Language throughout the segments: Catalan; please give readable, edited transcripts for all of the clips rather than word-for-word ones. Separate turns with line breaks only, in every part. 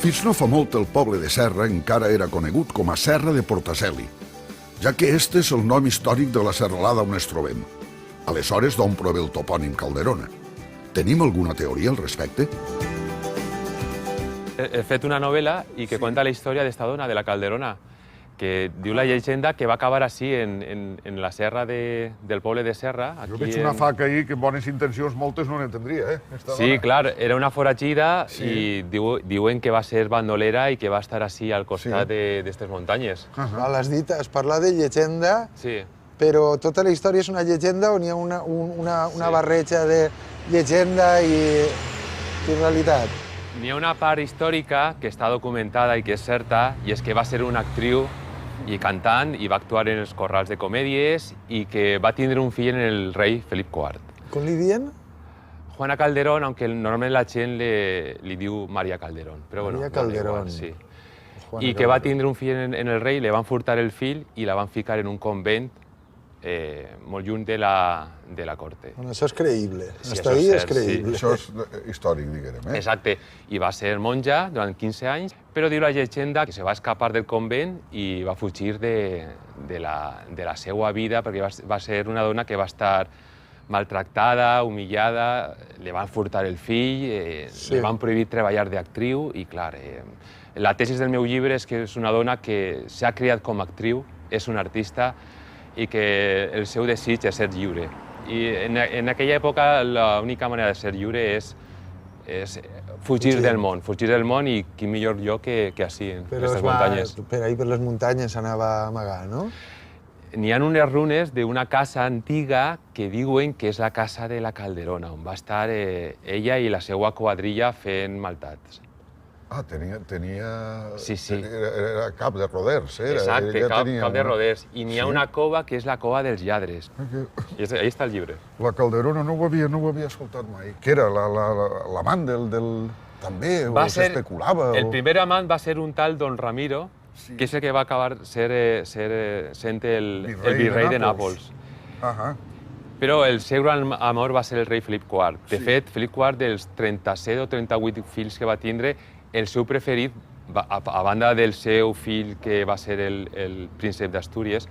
Fins no fa molt el poble de Serra encara era conegut com a Serra de Portaceli, ja que este és el nom històric de la serralada on es trobem. Aleshores, d'on prové el topònim Calderona? Tenim alguna teoria al respecte?
He fet una novel·la i que conta la història d'esta dona, de la Calderona, que diu la llegenda que va acabar així en la serra del poble de Serra.
Jo veig una faca ahí que amb bones intencions moltes no n'entendria,
Sí, clar, era una foragida i diuen que va ser bandolera i que va estar així al costat d'aquestes muntanyes.
L'has dit, es parla de llegenda,
Sí.
però tota la història és una llegenda on hi ha una barreja de llegenda i realitat.
N'hi ha una part històrica que està documentada i que és certa, i és que va ser una actriu i cantant i va actuar en els corrals de comèdies i que va tindre un fill en el rei Felip IV.
Com li diuen?
Juana Calderón, aunque normalment la gent li diu Maria Calderón. Però bueno,
Maria Calderón.
Sí. I que va tindre un fill en el rei, li van furtar el fill i la van ficar en un convent molt lluny de la corte.
Bueno, això és creïble.
Sí,
Hasta ahí és
cert,
creïble.
Això és històric, diguem.
Exacte. I va ser monja durant 15 anys, però diu la llegenda que se va escapar del convent i va fugir de la seva vida perquè va ser una dona que va estar maltractada, humillada, li van furtar el fill, li van prohibir treballar d'actriu i, clar, la tesi del meu llibre és que és una dona que s'ha criat com a actriu, és una artista i que el seu desig és ser lliure. I en aquella època l'única manera de ser lliure és fugir del món i quin millor lloc que així, en aquestes muntanyes.
Per ahí per les muntanyes anava a amagar, no?
N'hi ha unes runes d'una casa antiga que diuen que és la casa de la Calderona, on va estar ella i la seva quadrilla fent maltats.
Ah, tenia...
Sí.
Era cap de roders, eh?
Exacte, cap de roders. I n'hi ha una cova que és la cova dels lladres. I ahí està el llibre.
La Calderona no ho havia escoltat mai. Què era, l'amant del... també? O s'especulava?
El primer amant va ser un tal Don Ramiro, que és el que va acabar sent el virrei de Nàpols. Però el seu gran amor va ser el rei Felip IV. De fet, Felip IV, dels 37 o 38 fills que va tindre, el seu preferit, a banda del seu fill, que va ser el príncep d'Astúries,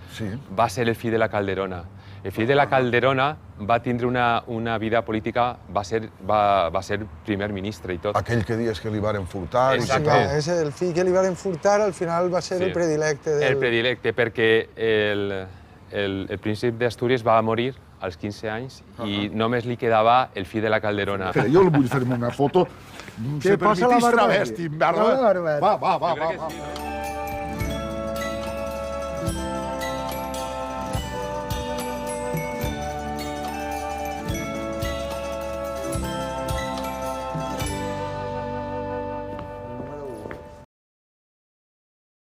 va ser el fill de la Calderona. El fill de la Calderona va tindre una vida política, va ser primer ministre i tot.
Aquell que dies que li varen furtar...
Exacte.
És el fill que li varen furtar, al final va ser el predilecte del...
El predilecte, perquè el príncep d'Astúries va morir als 15 anys i només li quedava el fill de la Calderona.
Jo vull fer-me una foto.
Què passa a la Barbet?
Va.